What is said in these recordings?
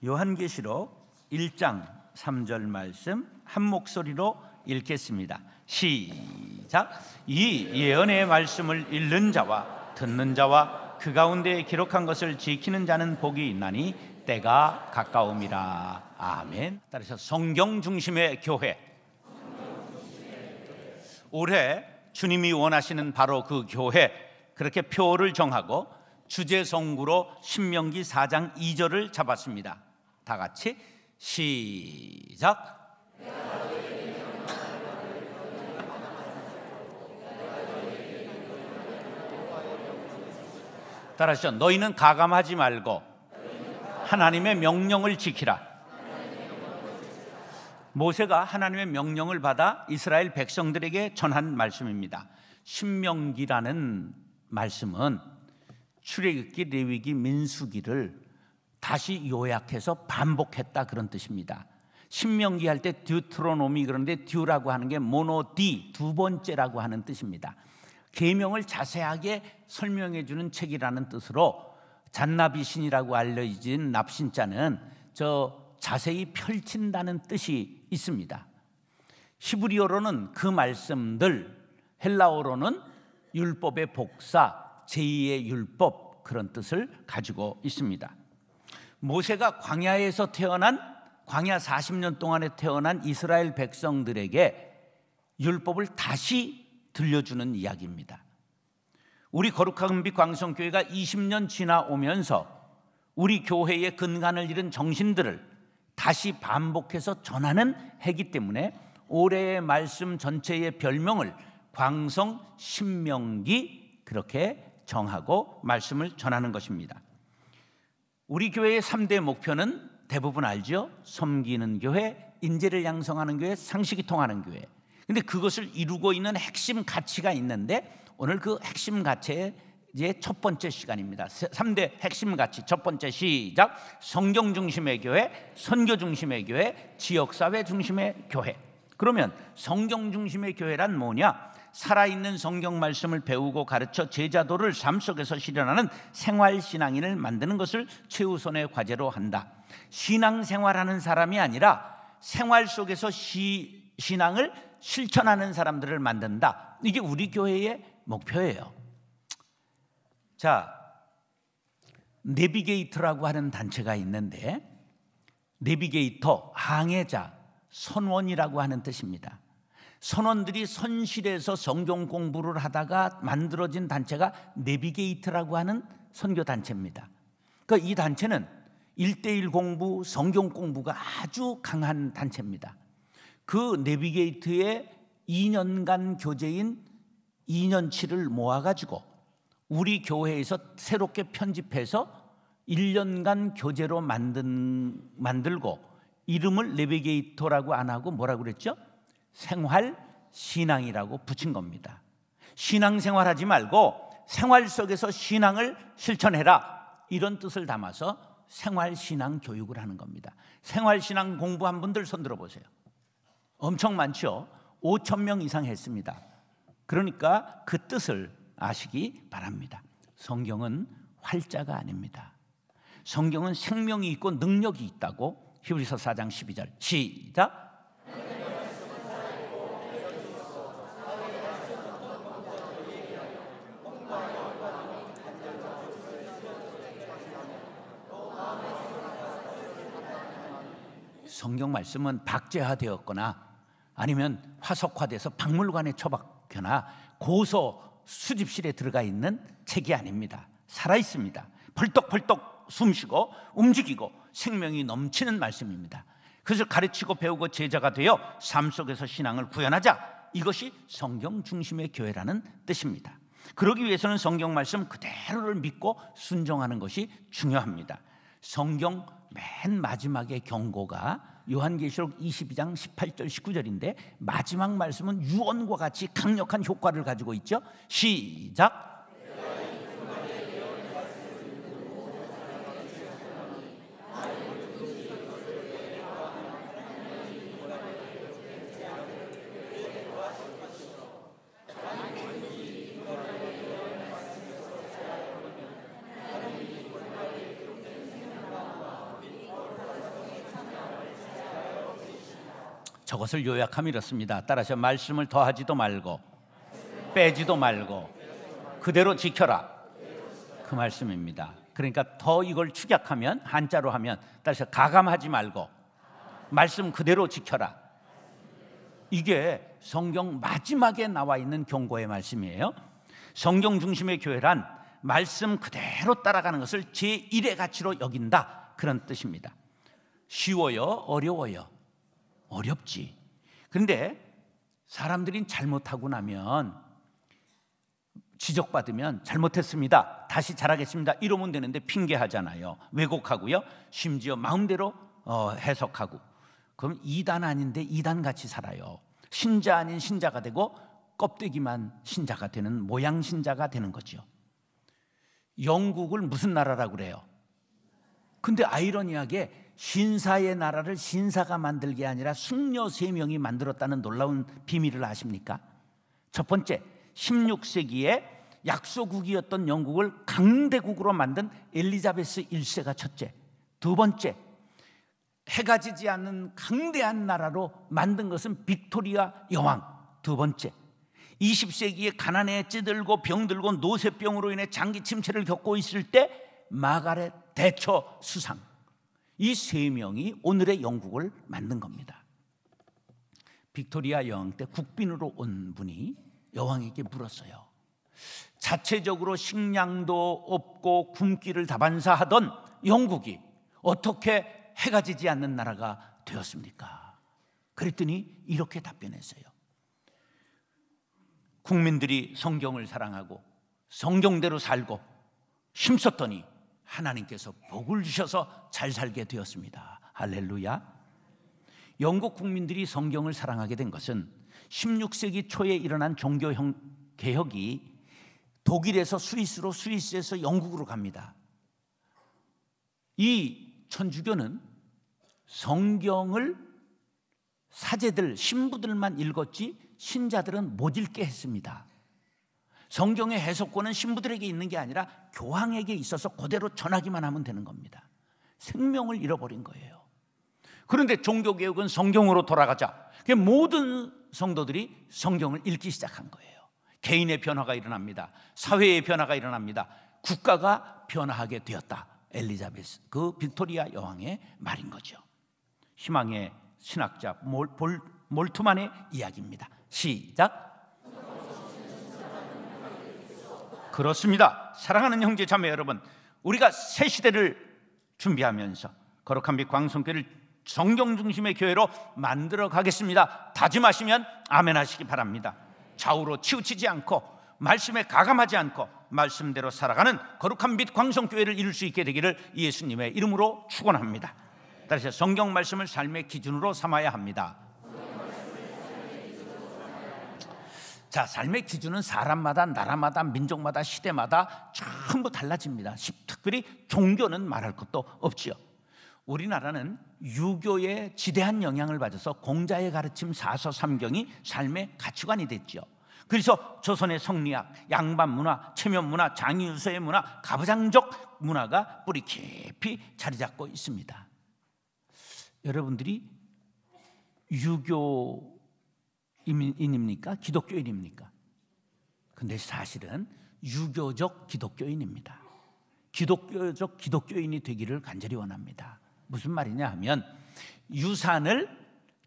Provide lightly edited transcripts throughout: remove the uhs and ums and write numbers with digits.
요한계시록 1장 3절 말씀 한 목소리로 읽겠습니다. 시작. 이 예언의 말씀을 읽는 자와 듣는 자와 그 가운데 기록한 것을 지키는 자는 복이 있나니 때가 가까움이라. 아멘. 따라서 성경 중심의 교회. 올해 주님이 원하시는 바로 그 교회, 그렇게 표를 정하고 주제 성구로 신명기 4장 2절을 잡았습니다. 다 같이 시작. 따라하시죠. 너희는 가감하지 말고 하나님의 명령을 지키라. 모세가 하나님의 명령을 받아 이스라엘 백성들에게 전한 말씀입니다. 신명기라는 말씀은 출애굽기, 레위기, 민수기를 다시 요약해서 반복했다, 그런 뜻입니다. 신명기 할 때 듀트로노미, 그런데 듀라고 하는 게 모노디, 두 번째라고 하는 뜻입니다. 계명을 자세하게 설명해 주는 책이라는 뜻으로 잔나비신이라고 알려진 납신자는 자세히 펼친다는 뜻이 있습니다. 히브리어로는 그 말씀들, 헬라어로는 율법의 복사, 제2의 율법, 그런 뜻을 가지고 있습니다. 모세가 광야에서 태어난, 광야 40년 동안에 태어난 이스라엘 백성들에게 율법을 다시 들려주는 이야기입니다. 우리 거룩한 은빛 광성교회가 20년 지나오면서 우리 교회의 근간을 잃은 정신들을 다시 반복해서 전하는 해기 때문에 올해의 말씀 전체의 별명을 광성 신명기, 그렇게 정하고 말씀을 전하는 것입니다. 우리 교회의 3대 목표는 대부분 알죠? 섬기는 교회, 인재를 양성하는 교회, 상식이 통하는 교회. 근데 그것을 이루고 있는 핵심 가치가 있는데 오늘 그 핵심 가치의 첫 번째 시간입니다. 3대 핵심 가치. 첫 번째 시작. 성경 중심의 교회, 선교 중심의 교회, 지역사회 중심의 교회. 그러면 성경 중심의 교회란 뭐냐? 살아있는 성경 말씀을 배우고 가르쳐 제자도를 삶 속에서 실현하는 생활신앙인을 만드는 것을 최우선의 과제로 한다. 신앙생활하는 사람이 아니라 생활 속에서 신앙을 실천하는 사람들을 만든다. 이게 우리 교회의 목표예요. 자, 내비게이터라고 하는 단체가 있는데, 내비게이터, 항해자, 선원이라고 하는 뜻입니다. 선원들이 선실에서 성경 공부를 하다가 만들어진 단체가 내비게이터라고 하는 선교 단체입니다. 그러니까 이 단체는 1:1 공부, 성경 공부가 아주 강한 단체입니다. 그 내비게이터의 2년간 교재인 2년치를 모아가지고 우리 교회에서 새롭게 편집해서 1년간 교재로 만들고 이름을 내비게이터라고 안 하고 뭐라고 그랬죠? 생활신앙이라고 붙인 겁니다. 신앙생활하지 말고 생활 속에서 신앙을 실천해라, 이런 뜻을 담아서 생활신앙 교육을 하는 겁니다. 생활신앙 공부한 분들 손 들어보세요. 엄청 많죠? 5,000명 이상 했습니다. 그러니까 그 뜻을 아시기 바랍니다. 성경은 활자가 아닙니다. 성경은 생명이 있고 능력이 있다고 히브리서 4장 12절 시작. 성경 말씀은 박제화되었거나 아니면 화석화돼서 박물관에 처박거나 고서 수집실에 들어가 있는 책이 아닙니다. 살아있습니다. 펄떡펄떡 숨쉬고 움직이고 생명이 넘치는 말씀입니다. 그래서 가르치고 배우고 제자가 되어 삶 속에서 신앙을 구현하자, 이것이 성경 중심의 교회라는 뜻입니다. 그러기 위해서는 성경 말씀 그대로를 믿고 순종하는 것이 중요합니다. 성경 맨 마지막의 경고가 요한계시록 22장 18절 19절인데 마지막 말씀은 유언과 같이 강력한 효과를 가지고 있죠. 시작. 저것을 요약하면 이렇습니다. 따라서 말씀을 더하지도 말고 빼지도 말고 그대로 지켜라, 그 말씀입니다. 그러니까 더 이걸 축약하면, 한자로 하면, 따라서 가감하지 말고 말씀 그대로 지켜라. 이게 성경 마지막에 나와 있는 경고의 말씀이에요. 성경 중심의 교회란 말씀 그대로 따라가는 것을 제1의 가치로 여긴다, 그런 뜻입니다. 쉬워요? 어려워요? 어렵지. 그런데 사람들이 잘못하고 나면, 지적받으면 잘못했습니다, 다시 잘하겠습니다 이러면 되는데 핑계하잖아요. 왜곡하고요, 심지어 마음대로 해석하고. 그럼 이단 아닌데 이단같이 살아요. 신자 아닌 신자가 되고 껍데기만 신자가 되는, 모양 신자가 되는 거죠. 영국을 무슨 나라라고 그래요? 근데 아이러니하게 신사의 나라를 신사가 만들 게 아니라 숙녀 3명이 만들었다는 놀라운 비밀을 아십니까? 첫 번째, 16세기에 약소국이었던 영국을 강대국으로 만든 엘리자베스 1세가 첫째. 두 번째, 해가 지지 않는 강대한 나라로 만든 것은 빅토리아 여왕. 두 번째, 20세기에 가난에 찌들고 병들고 노쇠병으로 인해 장기 침체를 겪고 있을 때 마가렛 대처 수상. 이 3명이 오늘의 영국을 만든 겁니다. 빅토리아 여왕 때 국빈으로 온 분이 여왕에게 물었어요. 자체적으로 식량도 없고 굶기를 다반사하던 영국이 어떻게 해가 지지 않는 나라가 되었습니까? 그랬더니 이렇게 답변했어요. 국민들이 성경을 사랑하고 성경대로 살고 힘썼더니 하나님께서 복을 주셔서 잘 살게 되었습니다. 할렐루야. 영국 국민들이 성경을 사랑하게 된 것은 16세기 초에 일어난 종교 개혁이 독일에서 스위스로, 스위스에서 영국으로 갑니다. 이 천주교는 성경을 사제들, 신부들만 읽었지 신자들은 못 읽게 했습니다. 성경의 해석권은 신부들에게 있는 게 아니라 교황에게 있어서 그대로 전하기만 하면 되는 겁니다. 생명을 잃어버린 거예요. 그런데 종교개혁은 성경으로 돌아가자, 모든 성도들이 성경을 읽기 시작한 거예요. 개인의 변화가 일어납니다. 사회의 변화가 일어납니다. 국가가 변화하게 되었다. 엘리자베스, 그 빅토리아 여왕의 말인 거죠. 희망의 신학자 몰트만의 이야기입니다. 시작. 그렇습니다. 사랑하는 형제 자매 여러분, 우리가 새 시대를 준비하면서 거룩한 빛 광성교회를 성경 중심의 교회로 만들어 가겠습니다. 다짐하시면 아멘 하시기 바랍니다. 좌우로 치우치지 않고 말씀에 가감하지 않고 말씀대로 살아가는 거룩한 빛 광성교회를 이룰 수 있게 되기를 예수님의 이름으로 축원합니다. 따라서 성경 말씀을 삶의 기준으로 삼아야 합니다. 자, 삶의 기준은 사람마다, 나라마다, 민족마다, 시대마다 전부 달라집니다. 특별히 종교는 말할 것도 없지요. 우리나라는 유교의 지대한 영향을 받아서 공자의 가르침 사서삼경이 삶의 가치관이 됐죠. 그래서 조선의 성리학, 양반 문화, 체면 문화, 장유서의 문화, 가부장적 문화가 뿌리 깊이 자리 잡고 있습니다. 여러분들이 유교인입니까? 기독교인입니까? 근데 사실은 유교적 기독교인입니다. 기독교적 기독교인이 되기를 간절히 원합니다. 무슨 말이냐 하면, 유산을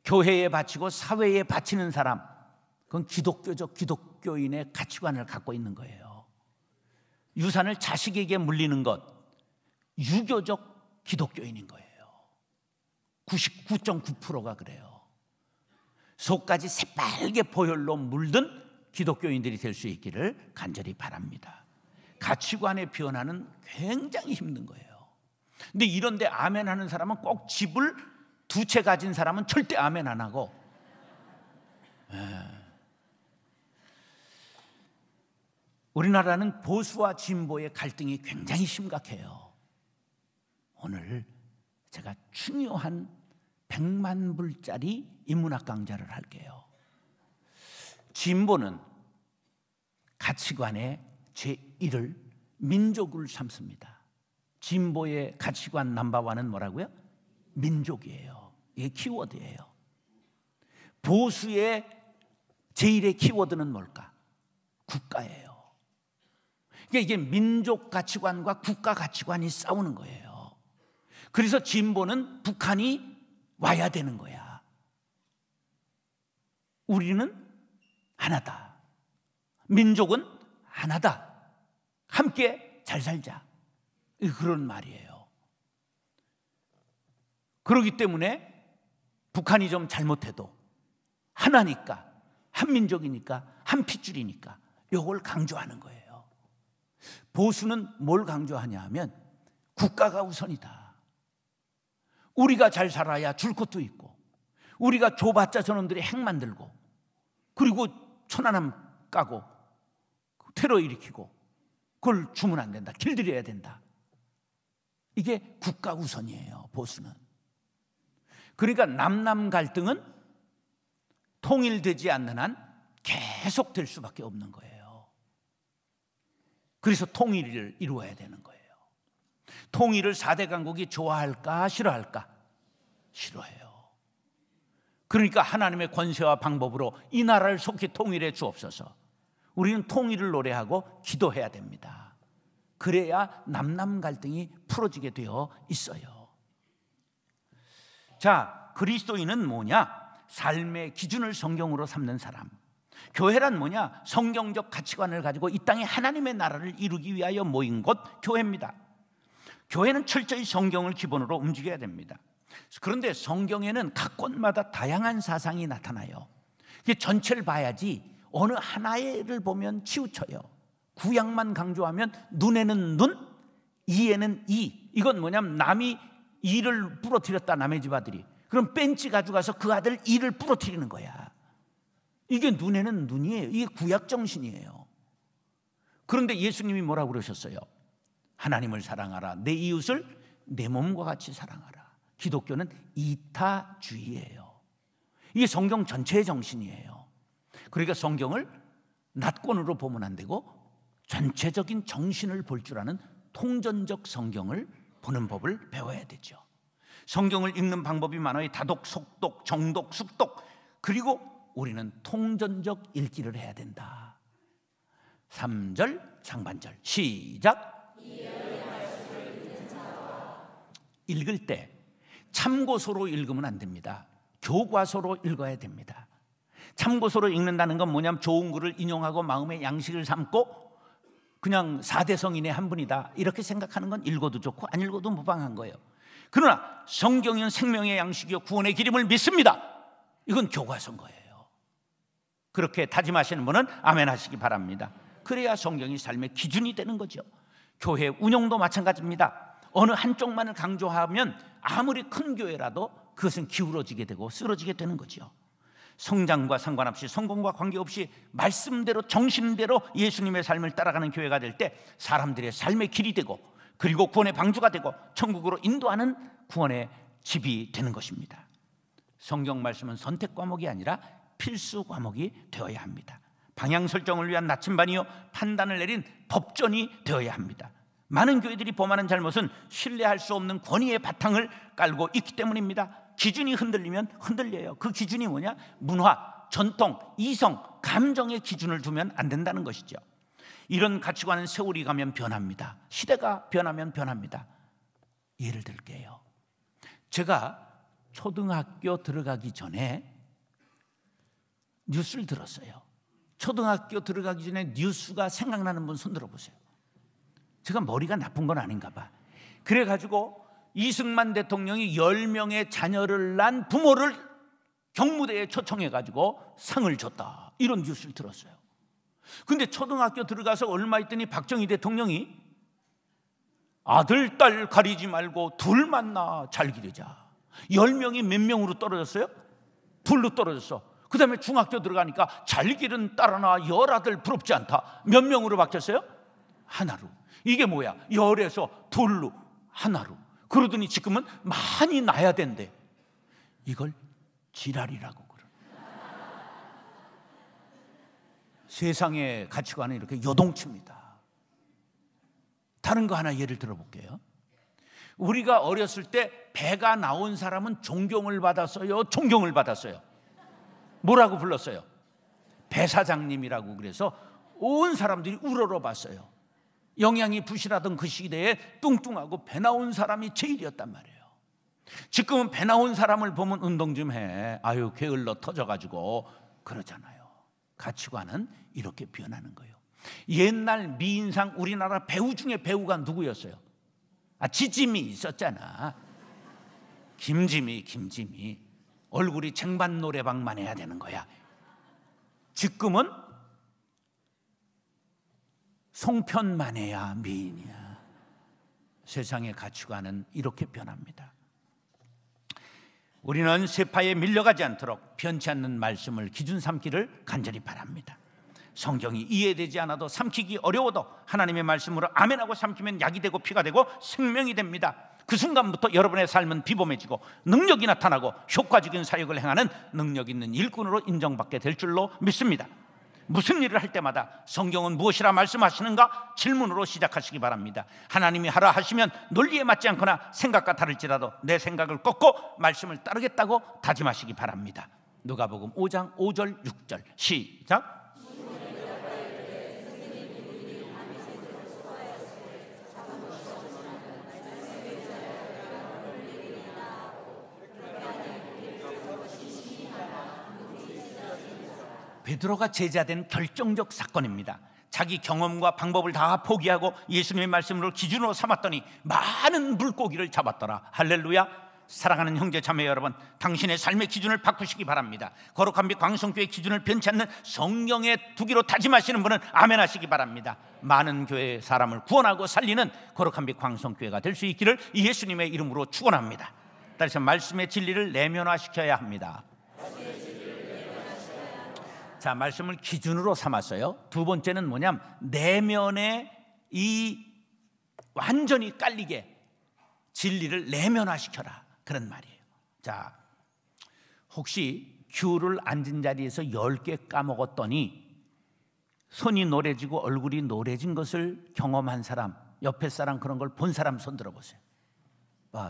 교회에 바치고 사회에 바치는 사람, 그건 기독교적 기독교인의 가치관을 갖고 있는 거예요. 유산을 자식에게 물리는 것, 유교적 기독교인인 거예요. 99.9%가 그래요. 속까지 새빨개 보혈로 물든 기독교인들이 될 수 있기를 간절히 바랍니다. 가치관의 변화는 굉장히 힘든 거예요. 근데 이런데 아멘 하는 사람은 꼭 집을 2채 가진 사람은 절대 아멘 안 하고, 우리나라는 보수와 진보의 갈등이 굉장히 심각해요. 오늘 제가 중요한 100만 불짜리 인문학 강좌를 할게요. 진보는 가치관의 제1을 민족을 삼습니다. 진보의 가치관 넘버원은 뭐라고요? 민족이에요. 이게 키워드예요. 보수의 제1의 키워드는 뭘까? 국가예요. 이게 민족 가치관과 국가 가치관이 싸우는 거예요. 그래서 진보는 북한이 와야 되는 거야. 우리는 하나다. 민족은 하나다. 함께 잘 살자. 그런 말이에요. 그렇기 때문에 북한이 좀 잘못해도 하나니까, 한민족이니까, 한 핏줄이니까 이걸 강조하는 거예요. 보수는 뭘 강조하냐 하면 국가가 우선이다. 우리가 잘 살아야 줄 것도 있고, 우리가 줘봤자 저놈들이 핵 만들고, 그리고 천안함 까고 테러 일으키고, 그걸 주면 안 된다. 길들여야 된다. 이게 국가 우선이에요, 보수는. 그러니까 남남 갈등은 통일되지 않는 한 계속될 수밖에 없는 거예요. 그래서 통일을 이루어야 되는 거예요. 통일을 4대 강국이 좋아할까 싫어할까? 싫어해요. 그러니까 하나님의 권세와 방법으로 이 나라를 속히 통일해 주옵소서. 우리는 통일을 노래하고 기도해야 됩니다. 그래야 남남 갈등이 풀어지게 되어 있어요. 자, 그리스도인은 뭐냐? 삶의 기준을 성경으로 삼는 사람. 교회란 뭐냐? 성경적 가치관을 가지고 이 땅에 하나님의 나라를 이루기 위하여 모인 곳, 교회입니다. 교회는 철저히 성경을 기본으로 움직여야 됩니다. 그런데 성경에는 각 곳마다 다양한 사상이 나타나요. 전체를 봐야지 어느 하나를 보면 치우쳐요. 구약만 강조하면 눈에는 눈, 이에는 이. 이건 뭐냐면 남이 이를 부러뜨렸다, 남의 집 아들이. 그럼 벤치 가져가서 그 아들 이를 부러뜨리는 거야. 이게 눈에는 눈이에요. 이게 구약 정신이에요. 그런데 예수님이 뭐라고 그러셨어요? 하나님을 사랑하라, 내 이웃을 내 몸과 같이 사랑하라. 기독교는 이타주의예요. 이게 성경 전체의 정신이에요. 그러니까 성경을 낫권으로 보면 안 되고 전체적인 정신을 볼 줄 아는 통전적 성경을 보는 법을 배워야 되죠. 성경을 읽는 방법이 많아요. 다독, 속독, 정독, 숙독. 그리고 우리는 통전적 읽기를 해야 된다. 3절 상반절 시작. 읽을 때 참고서로 읽으면 안 됩니다. 교과서로 읽어야 됩니다. 참고서로 읽는다는 건 뭐냐면 좋은 글을 인용하고 마음의 양식을 삼고 그냥 4대 성인의 한 분이다 이렇게 생각하는 건 읽어도 좋고 안 읽어도 무방한 거예요. 그러나 성경은 생명의 양식이요 구원의 기름을 믿습니다. 이건 교과서인 거예요. 그렇게 다짐하시는 분은 아멘 하시기 바랍니다. 그래야 성경이 삶의 기준이 되는 거죠. 교회 운영도 마찬가지입니다. 어느 한쪽만을 강조하면 아무리 큰 교회라도 그것은 기울어지게 되고 쓰러지게 되는 거죠. 성장과 상관없이 성공과 관계없이 말씀대로 정신대로 예수님의 삶을 따라가는 교회가 될 때 사람들의 삶의 길이 되고 그리고 구원의 방주가 되고 천국으로 인도하는 구원의 집이 되는 것입니다. 성경 말씀은 선택 과목이 아니라 필수 과목이 되어야 합니다. 방향 설정을 위한 나침반이요 판단을 내린 법전이 되어야 합니다. 많은 교회들이 범하는 잘못은 신뢰할 수 없는 권위의 바탕을 깔고 있기 때문입니다. 기준이 흔들리면 흔들려요. 그 기준이 뭐냐? 문화, 전통, 이성, 감정의 기준을 두면 안 된다는 것이죠. 이런 가치관은 세월이 가면 변합니다. 시대가 변하면 변합니다. 예를 들게요. 제가 초등학교 들어가기 전에 뉴스를 들었어요. 초등학교 들어가기 전에 뉴스가 생각나는 분 손 들어보세요. 제가 머리가 나쁜 건 아닌가 봐. 그래가지고 이승만 대통령이 10명의 자녀를 낳은 부모를 경무대에 초청해가지고 상을 줬다 이런 뉴스를 들었어요. 근데 초등학교 들어가서 얼마 있더니 박정희 대통령이 아들, 딸 가리지 말고 둘 만나 잘 기르자. 10명이 몇 명으로 떨어졌어요? 둘로 떨어졌어. 그 다음에 중학교 들어가니까 잘 기른 딸 하나 열아들 부럽지 않다. 몇 명으로 바뀌었어요? 하나로. 이게 뭐야? 열에서 둘로 하나로. 그러더니 지금은 많이 낳아야 된대. 이걸 지랄이라고 그래. 세상의 가치관은 이렇게 요동칩니다. 다른 거 하나 예를 들어볼게요. 우리가 어렸을 때 배가 나온 사람은 존경을 받았어요? 존경을 받았어요? 뭐라고 불렀어요? 배사장님이라고. 그래서 온 사람들이 우러러봤어요. 영양이 부실하던 그 시대에 뚱뚱하고 배 나온 사람이 제일이었단 말이에요. 지금은 배 나온 사람을 보면 운동 좀 해, 아유 게을러 터져가지고 그러잖아요. 가치관은 이렇게 변하는 거예요. 옛날 미인상 우리나라 배우 중에 배우가 누구였어요? 지짐이 있었잖아. 김지미. 얼굴이 쟁반 노래방만 해야 되는 거야. 지금은 송편만 해야 미인이야. 세상의 가치관은 이렇게 변합니다. 우리는 세파에 밀려가지 않도록 변치 않는 말씀을 기준 삼기를 간절히 바랍니다. 성경이 이해되지 않아도 삼키기 어려워도 하나님의 말씀으로 아멘하고 삼키면 약이 되고 피가 되고 생명이 됩니다. 그 순간부터 여러분의 삶은 비범해지고 능력이 나타나고 효과적인 사역을 행하는 능력 있는 일꾼으로 인정받게 될 줄로 믿습니다. 무슨 일을 할 때마다 성경은 무엇이라 말씀하시는가 질문으로 시작하시기 바랍니다. 하나님이 하라 하시면 논리에 맞지 않거나 생각과 다를지라도 내 생각을 꺾고 말씀을 따르겠다고 다짐하시기 바랍니다. 누가복음 5장 5절 6절 시작. 베드로가 제자된 결정적 사건입니다. 자기 경험과 방법을 다 포기하고 예수님의 말씀으로 기준으로 삼았더니 많은 물고기를 잡았더라. 할렐루야. 사랑하는 형제 자매 여러분, 당신의 삶의 기준을 바꾸시기 바랍니다. 거룩한 빛 광성교회의 기준을 변치 않는 성령의 두기로 다짐하시는 분은 아멘 하시기 바랍니다. 많은 교회 사람을 구원하고 살리는 거룩한 빛 광성교회가 될 수 있기를 예수님의 이름으로 축원합니다. 따라서 말씀의 진리를 내면화시켜야 합니다. 자, 말씀을 기준으로 삼았어요. 두 번째는 뭐냐면 내면에 이 완전히 깔리게 진리를 내면화시켜라, 그런 말이에요. 자, 혹시 귤을 앉은 자리에서 10개 까먹었더니 손이 노래지고 얼굴이 노래진 것을 경험한 사람, 옆에 사람, 그런 걸 본 사람 손 들어보세요.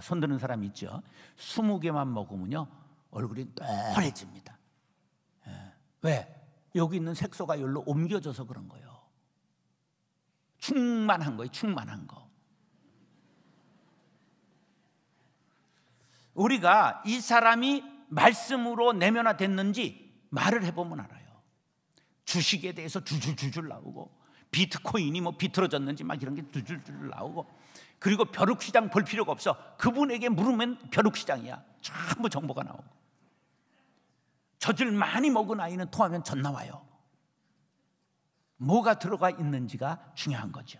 손 드는 사람 있죠. 20개만 먹으면요 얼굴이 노래집니다. 왜? 여기 있는 색소가 여기로 옮겨져서 그런 거예요. 충만한 거예요. 충만한 거. 우리가 이 사람이 말씀으로 내면화됐는지 말을 해보면 알아요. 주식에 대해서 줄줄줄줄 나오고, 비트코인이 뭐 비틀어졌는지 막 이런 게 줄줄줄 나오고, 그리고 벼룩시장 볼 필요가 없어. 그분에게 물으면 벼룩시장이야. 전부 정보가 나오고, 젖을 많이 먹은 아이는 토하면 젖 나와요. 뭐가 들어가 있는지가 중요한 거죠.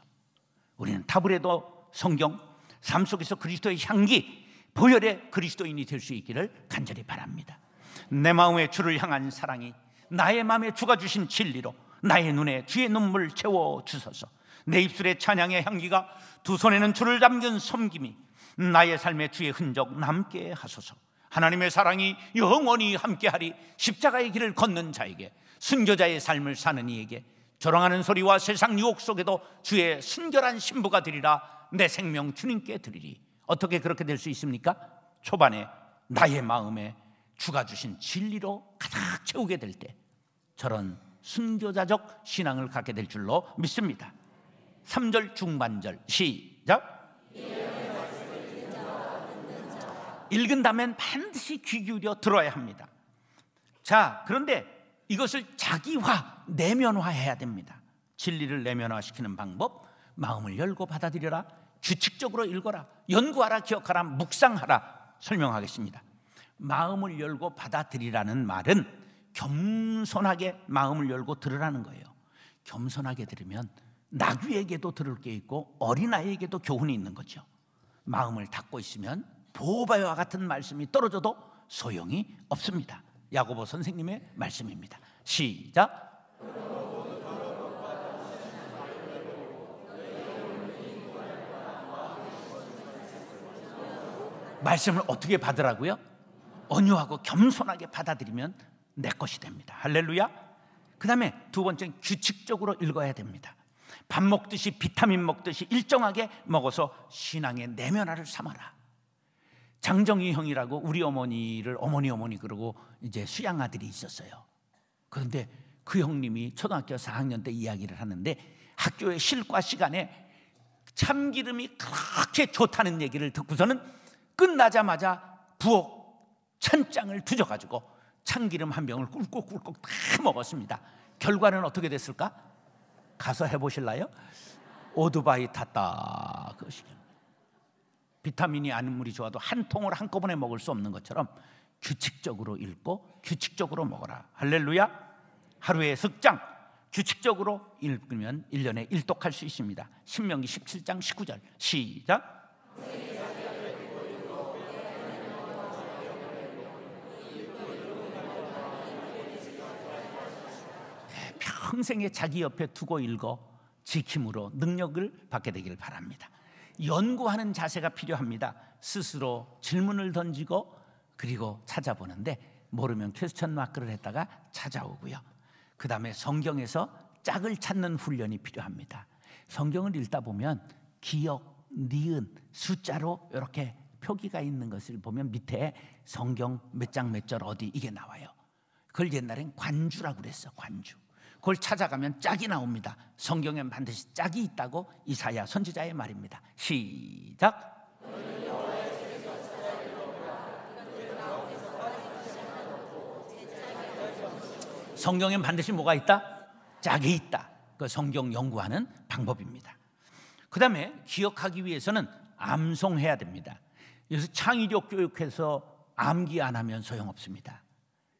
우리는 타브레도 성경, 삶 속에서 그리스도의 향기, 보혈의 그리스도인이 될 수 있기를 간절히 바랍니다. 내 마음에 주를 향한 사랑이 나의 마음에 주가 주신 진리로 나의 눈에 주의 눈물 채워 주소서. 내 입술에 찬양의 향기가, 두 손에는 주를 담근 섬김이 나의 삶에 주의 흔적 남게 하소서. 하나님의 사랑이 영원히 함께하리. 십자가의 길을 걷는 자에게, 순교자의 삶을 사는 이에게 조롱하는 소리와 세상 유혹 속에도 주의 순결한 신부가 되리라. 내 생명 주님께 드리리. 어떻게 그렇게 될 수 있습니까? 초반에 나의 마음에 주가 주신 진리로 가득 채우게 될 때 저런 순교자적 신앙을 갖게 될 줄로 믿습니다. 3절 중반절 시작. 읽은 다음엔 반드시 귀 기울여 들어야 합니다. 자, 그런데 이것을 자기화, 내면화해야 됩니다. 진리를 내면화시키는 방법, 마음을 열고 받아들여라, 규칙적으로 읽어라, 연구하라, 기억하라, 묵상하라 설명하겠습니다. 마음을 열고 받아들이라는 말은 겸손하게 마음을 열고 들으라는 거예요. 겸손하게 들으면 나귀에게도 들을 게 있고 어린아이에게도 교훈이 있는 거죠. 마음을 닫고 있으면 보바와 같은 말씀이 떨어져도 소용이 없습니다. 야고보 선생님의 말씀입니다. 시작. 말씀을 어떻게 받으라고요? 온유하고 겸손하게 받아들이면 내 것이 됩니다. 할렐루야. 그 다음에 두 번째는 규칙적으로 읽어야 됩니다. 밥 먹듯이, 비타민 먹듯이 일정하게 먹어서 신앙의 내면화를 삼아라. 장정희 형이라고 우리 어머니를 어머니 그러고 이제 수양 아들이 있었어요. 그런데 그 형님이 초등학교 4학년 때 이야기를 하는데 학교의 실과 시간에 참기름이 그렇게 좋다는 얘기를 듣고서는 끝나자마자 부엌 찬장을 뒤져가지고 참기름 한 병을 꿀꺽꿀꺽 다 먹었습니다. 결과는 어떻게 됐을까? 가서 해보실래요? 오토바이 탔다. 그것이 비타민이 아무리 좋아도 한 통을 한꺼번에 먹을 수 없는 것처럼 규칙적으로 읽고 규칙적으로 먹어라. 할렐루야. 하루에 석 장 규칙적으로 읽으면 1년에 1독할 수 있습니다. 신명기 17장 19절 시작. 평생에 자기 옆에 두고 읽어 지킴으로 능력을 받게 되기를 바랍니다. 연구하는 자세가 필요합니다. 스스로 질문을 던지고 그리고 찾아보는데 모르면 퀘스천 마크를 했다가 찾아오고요. 그 다음에 성경에서 짝을 찾는 훈련이 필요합니다. 성경을 읽다 보면 기역, 니은, 숫자로 이렇게 표기가 있는 것을 보면 밑에 성경 몇 장 몇 절 어디 이게 나와요. 그걸 옛날엔 관주라고 그랬어. 관주. 그걸 찾아가면 짝이 나옵니다. 성경엔 반드시 짝이 있다고 이사야 선지자의 말입니다. 시작. 성경엔 반드시 뭐가 있다? 짝이 있다. 그 성경 연구하는 방법입니다. 그 다음에 기억하기 위해서는 암송해야 됩니다. 그래서 창의력 교육에서 암기 안 하면 소용없습니다.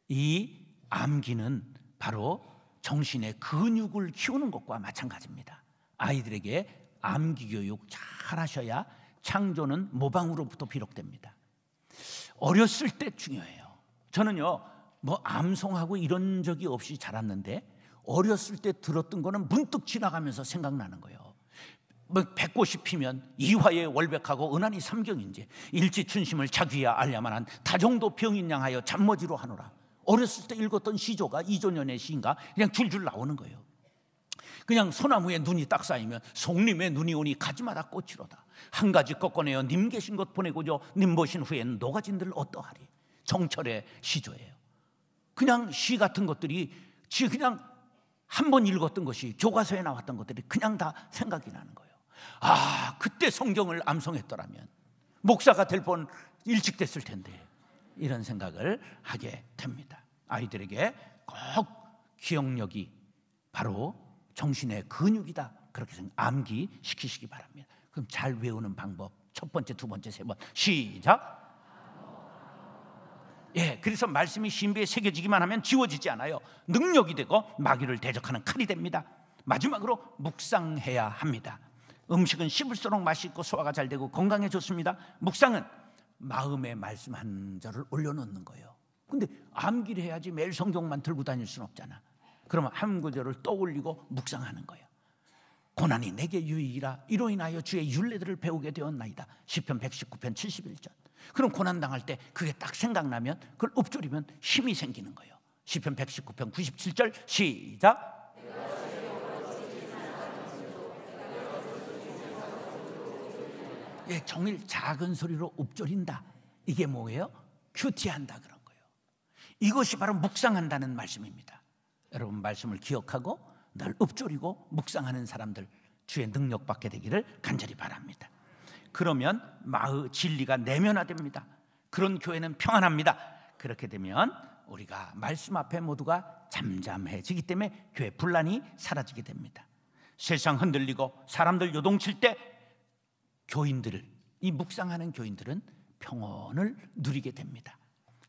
이 암기는 바로 정신의 근육을 키우는 것과 마찬가지입니다. 아이들에게 암기 교육 잘 하셔야 창조는 모방으로부터 비롯됩니다. 어렸을 때 중요해요. 저는요 뭐 암송하고 이런 적이 없이 자랐는데 어렸을 때 들었던 거는 문득 지나가면서 생각나는 거예요. 뭐 백꽃이 피면 이화에 월백하고 은하니 삼경인지 일지춘심을 자귀야 알야만한 다정도 병인양하여 잠머지로 하노라. 어렸을 때 읽었던 시조가 이조년의 시인가 그냥 줄줄 나오는 거예요. 그냥 소나무에 눈이 딱 쌓이면 송림에 눈이 오니 가지마다 꽃이로다. 한 가지 꺾어내어 님 계신 것 보내고죠 님 보신 후에는 노가진들 어떠하리. 정철의 시조예요. 그냥 시 같은 것들이 그냥 한 번 읽었던 것이 교과서에 나왔던 것들이 그냥 다 생각이 나는 거예요. 아, 그때 성경을 암송했더라면 목사가 될 뻔 일찍 됐을 텐데 이런 생각을 하게 됩니다. 아이들에게 꼭 기억력이 바로 정신의 근육이다 그렇게 암기시키시기 바랍니다. 그럼 잘 외우는 방법 첫 번째, 두 번째, 세 번 시작. 예, 그래서 말씀이 신비에 새겨지기만 하면 지워지지 않아요. 능력이 되고 마귀를 대적하는 칼이 됩니다. 마지막으로 묵상해야 합니다. 음식은 씹을수록 맛있고 소화가 잘 되고 건강에 좋습니다. 묵상은 마음에 말씀 한 절을 올려놓는 거예요. 근데 암기를 해야지 매일 성경만 들고 다닐 수는 없잖아. 그러면 한 구절을 떠올리고 묵상하는 거예요. 고난이 내게 유익이라 이로 인하여 주의 율례들을 배우게 되었나이다. 시편 119편 71절. 그럼 고난당할 때 그게 딱 생각나면 그걸 읊조리면 힘이 생기는 거예요. 시편 119편 97절 시작. 예, 종일 작은 소리로 읊조린다. 이게 뭐예요? 큐티한다 그런 거예요. 이것이 바로 묵상한다는 말씀입니다. 여러분 말씀을 기억하고 늘 읊조리고 묵상하는 사람들 주의 능력 받게 되기를 간절히 바랍니다. 그러면 진리가 내면화됩니다. 그런 교회는 평안합니다. 그렇게 되면 우리가 말씀 앞에 모두가 잠잠해지기 때문에 교회 분란이 사라지게 됩니다. 세상 흔들리고 사람들 요동칠 때 이 묵상하는 교인들은 평온을 누리게 됩니다.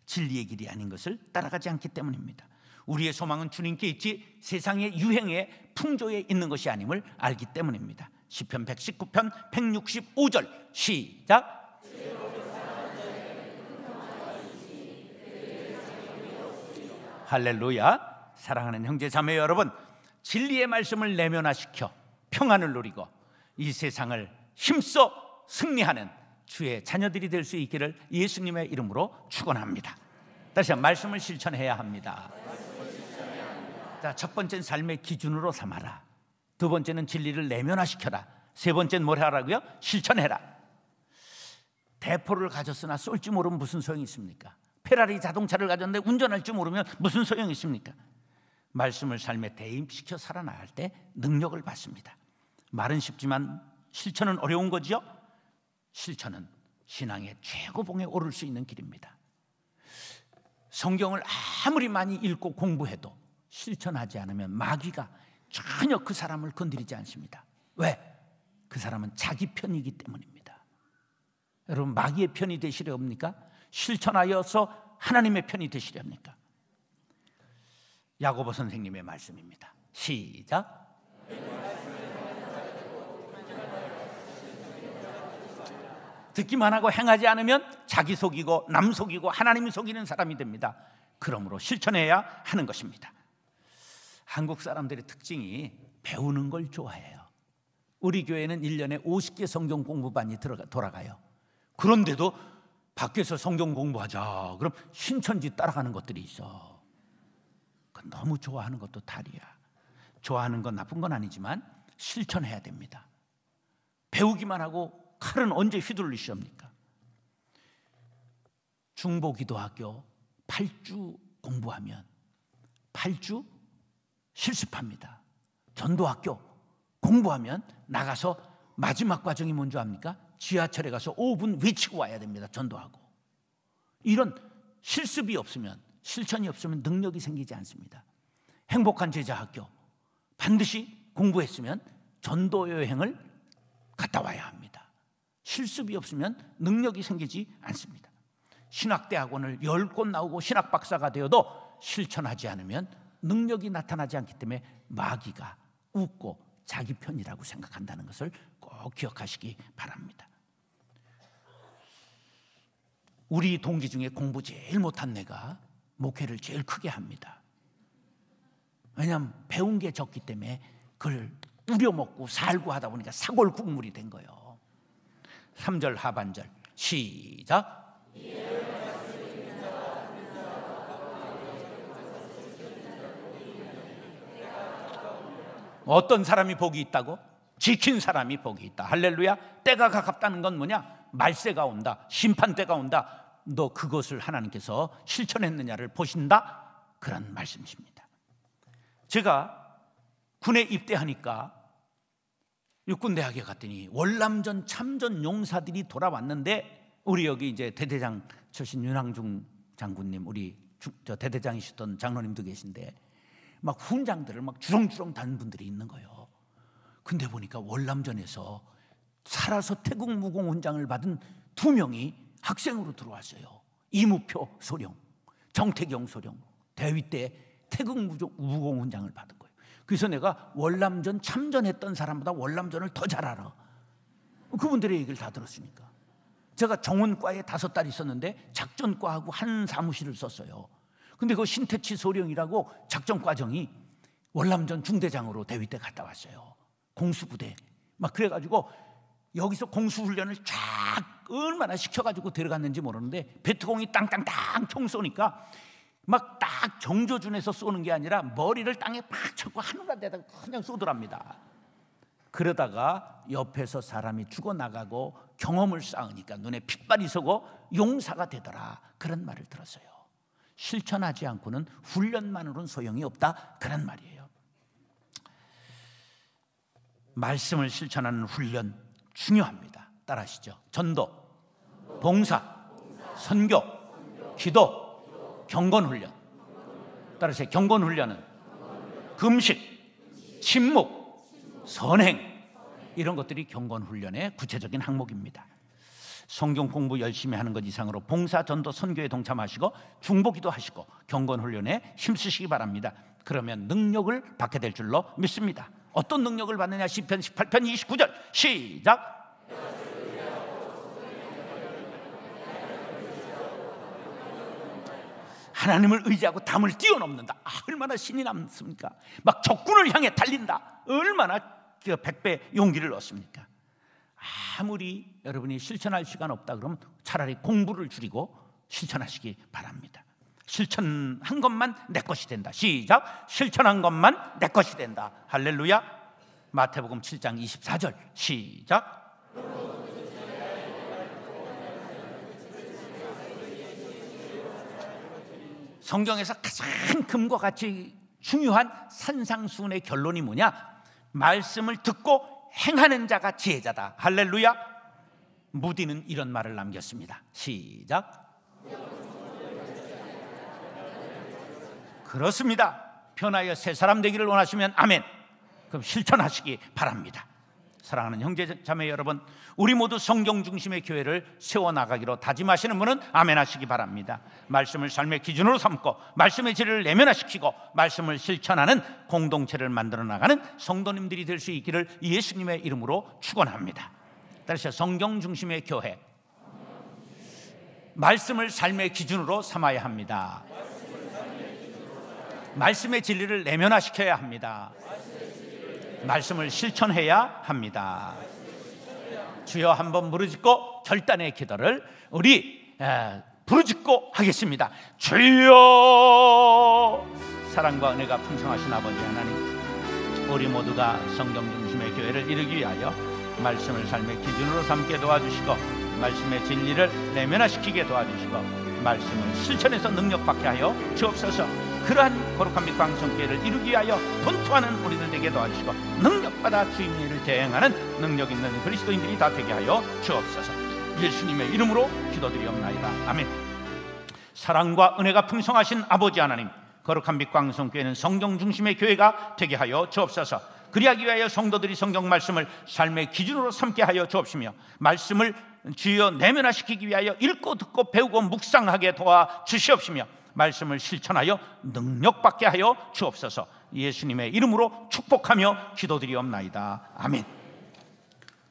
진리의 길이 아닌 것을 따라가지 않기 때문입니다. 우리의 소망은 주님께 있지 세상의 유행에 풍조에 있는 것이 아님을 알기 때문입니다. 시편 119편 165절 시작. 할렐루야. 사랑하는 형제 자매 여러분, 진리의 말씀을 내면화시켜 평안을 누리고 이 세상을 힘써 승리하는 주의 자녀들이 될 수 있기를 예수님의 이름으로 축원합니다. 다시 한번 말씀을 실천해야 합니다. 자, 첫 번째는 삶의 기준으로 삼아라. 두 번째는 진리를 내면화시켜라. 세 번째는 뭘 하라고요? 실천해라. 대포를 가졌으나 쏠지 모르면 무슨 소용이 있습니까? 페라리 자동차를 가졌는데 운전할 줄 모르면 무슨 소용이 있습니까? 말씀을 삶에 대입시켜 살아나갈 때 능력을 받습니다. 말은 쉽지만 실천은 어려운 거죠. 실천은 신앙의 최고봉에 오를 수 있는 길입니다. 성경을 아무리 많이 읽고 공부해도 실천하지 않으면 마귀가 전혀 그 사람을 건드리지 않습니다. 왜? 그 사람은 자기 편이기 때문입니다. 여러분, 마귀의 편이 되시려 합니까? 실천하여서 하나님의 편이 되시려 합니까? 야고보 선생님의 말씀입니다. 시작. 듣기만 하고 행하지 않으면 자기 속이고 남 속이고 하나님이 속이는 사람이 됩니다. 그러므로 실천해야 하는 것입니다. 한국 사람들의 특징이 배우는 걸 좋아해요. 우리 교회는 1년에 50개 성경 공부반이 돌아가요. 그런데도 밖에서 성경 공부하자 그럼 신천지 따라가는 것들이 있어. 너무 좋아하는 것도 탈이야. 좋아하는 건 나쁜 건 아니지만 실천해야 됩니다. 배우기만 하고 칼은 언제 휘둘리십니까? 중보기도학교 8주 공부하면 8주 실습합니다. 전도학교 공부하면 나가서 마지막 과정이 뭔지 압니까? 지하철에 가서 5분 외치고 와야 됩니다. 전도하고. 이런 실습이 없으면, 실천이 없으면 능력이 생기지 않습니다. 행복한 제자학교 반드시 공부했으면 전도 여행을 갔다 와야 합니다. 실습이 없으면 능력이 생기지 않습니다. 신학대학원을 10곳 나오고 신학박사가 되어도 실천하지 않으면 능력이 나타나지 않기 때문에 마귀가 웃고 자기 편이라고 생각한다는 것을 꼭 기억하시기 바랍니다. 우리 동기 중에 공부 제일 못한 애가 목회를 제일 크게 합니다. 왜냐하면 배운 게 적기 때문에 그걸 우려먹고 살고 하다 보니까 사골국물이 된 거예요. 3절 하반절 시작. 어떤 사람이 복이 있다고? 지킨 사람이 복이 있다. 할렐루야. 때가 가깝다는 건 뭐냐? 말세가 온다. 심판때가 온다. 너 그것을 하나님께서 실천했느냐를 보신다. 그런 말씀이십니다. 제가 군에 입대하니까 육군대학에 갔더니 월남전 참전 용사들이 돌아왔는데 우리 여기 이제 대대장 출신 윤항중 장군님, 우리 저 대대장이셨던 장로님도 계신데 막 훈장들을 막 주렁주렁 다는 분들이 있는 거예요. 근데 보니까 월남전에서 살아서 태국 무공 훈장을 받은 2명이 학생으로 들어왔어요. 이무표 소령, 정태경 소령, 대위 때 태국 무공 훈장을 받은 거예요. 그래서 내가 월남전 참전했던 사람보다 월남전을 더 잘 알아. 그분들의 얘기를 다 들었으니까. 제가 정원과에 5달 있었는데 작전과하고 한 사무실을 썼어요. 근데 그 신태치 소령이라고 작전과정이 월남전 중대장으로 대위 때 갔다 왔어요. 공수부대. 막 그래가지고 여기서 공수훈련을 쫙 얼마나 시켜가지고 들어갔는지 모르는데 베트공이 땅땅땅 총 쏘니까 막 딱 정조준에서 쏘는 게 아니라 머리를 땅에 팍 쳤고 하늘에다가 그냥 쏘더랍니다. 그러다가 옆에서 사람이 죽어나가고 경험을 쌓으니까 눈에 핏발이 서고 용사가 되더라. 그런 말을 들었어요. 실천하지 않고는 훈련만으로는 소용이 없다. 그런 말이에요. 말씀을 실천하는 훈련 중요합니다. 따라하시죠. 전도, 봉사, 선교, 기도, 경건훈련. 따라하세요. 경건훈련은 금식, 침묵, 선행, 이런 것들이 경건훈련의 구체적인 항목입니다. 성경 공부 열심히 하는 것 이상으로 봉사, 전도, 선교에 동참하시고 중보기도 하시고 경건훈련에 힘쓰시기 바랍니다. 그러면 능력을 받게 될 줄로 믿습니다. 어떤 능력을 받느냐? 시편 18편 29절 시작. 하나님을 의지하고 담을 뛰어넘는다. 얼마나 신이 남습니까? 막 적군을 향해 달린다. 얼마나 100배 용기를 얻습니까? 아무리 여러분이 실천할 시간 없다 그러면 차라리 공부를 줄이고 실천하시기 바랍니다. 실천한 것만 내 것이 된다. 시작. 실천한 것만 내 것이 된다. 할렐루야. 마태복음 7장 24절 시작. 성경에서 가장 금과 같이 중요한 산상수훈의 결론이 뭐냐? 말씀을 듣고 행하는 자가 지혜자다. 할렐루야. 무디는 이런 말을 남겼습니다. 시작. 그렇습니다. 변하여 새 사람 되기를 원하시면 아멘. 그럼 실천하시기 바랍니다. 사랑하는 형제 자매 여러분, 우리 모두 성경 중심의 교회를 세워나가기로 다짐하시는 분은 아멘 하시기 바랍니다. 말씀을 삶의 기준으로 삼고 말씀의 진리를 내면화시키고 말씀을 실천하는 공동체를 만들어 나가는 성도님들이 될 수 있기를 예수님의 이름으로 축원합니다. 따라서 성경 중심의 교회, 말씀을 삶의 기준으로 삼아야 합니다. 말씀의 진리를 내면화시켜야 합니다. 말씀을 실천해야 합니다. 주여, 한번 부르짖고 결단의 기도를 우리 부르짖고 하겠습니다. 주여. 사랑과 은혜가 풍성하신 아버지 하나님, 우리 모두가 성경 중심의 교회를 이루기 위하여 말씀을 삶의 기준으로 삼게 도와주시고 말씀의 진리를 내면화시키게 도와주시고 말씀을 실천해서 능력받게 하여 주옵소서. 그러한 거룩한 빛 광성교회를 이루기 위하여 분투하는 우리들 되게 도와주시고 능력받아 주님의 일을 대행하는 능력 있는 그리스도인들이 다 되게 하여 주옵소서. 예수님의 이름으로 기도드리옵나이다. 아멘. 사랑과 은혜가 풍성하신 아버지 하나님, 거룩한 빛 광성교회는 성경 중심의 교회가 되게 하여 주옵소서. 그리하기 위하여 성도들이 성경 말씀을 삶의 기준으로 삼게 하여 주옵시며 말씀을 주여 내면화시키기 위하여 읽고 듣고 배우고 묵상하게 도와주시옵시며 말씀을 실천하여 능력받게 하여 주옵소서. 예수님의 이름으로 축복하며 기도드리옵나이다. 아멘.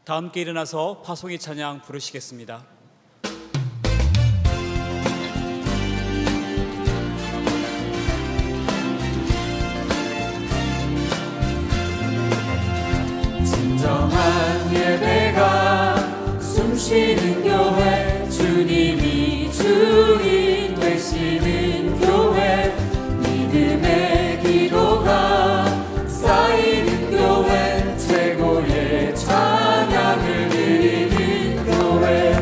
다 함께 일어나서 파송의 찬양 부르시겠습니다. 진정한 예배가 숨쉬는 교회, 주님이 주인 되시는 교회, 믿음의 기도가 쌓이는 교회, 최고의 찬양을 드리는 교회,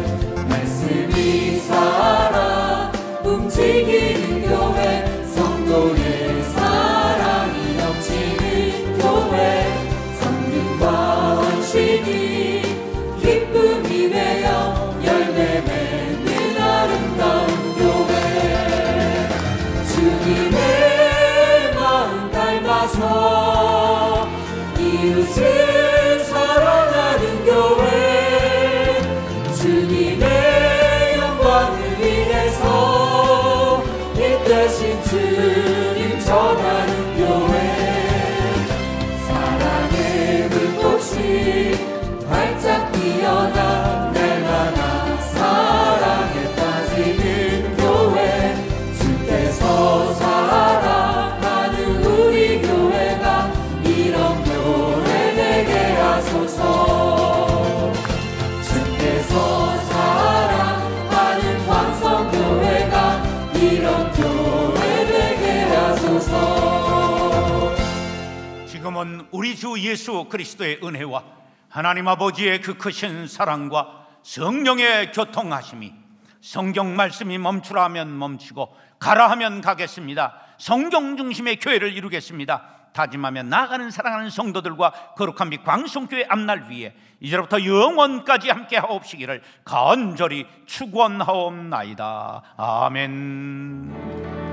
말씀이 살아 움직이는 교회, 성도의 사랑이 넘치는 교회, 성령과 원신이 기쁨이 되어 열매 맺는 아름다운 교회, 주님의 마음 닮아서 이웃을 사랑하는 교회, 주님의 영광을 위해서 이 대신 주님 전하는 교회, 사랑의 불꽃이 활짝 피어나 날마다 사랑에 빠지는 교회, 주께서 사랑하는 우리 교회가 이런 교회 되게 하소서. 주께서 사랑하는 광성교회가 이런 교회 되게 하소서. 지금은 우리 주 예수 그리스도의 은혜와 하나님 아버지의 그 크신 사랑과 성령의 교통하심이, 성경 말씀이 멈추라 하면 멈추고 가라 하면 가겠습니다. 성경 중심의 교회를 이루겠습니다. 다짐하며 나아가는 사랑하는 성도들과 거룩한 빛 광성교회 앞날 위에 이제부터 영원까지 함께 하옵시기를 간절히 축원하옵나이다. 아멘.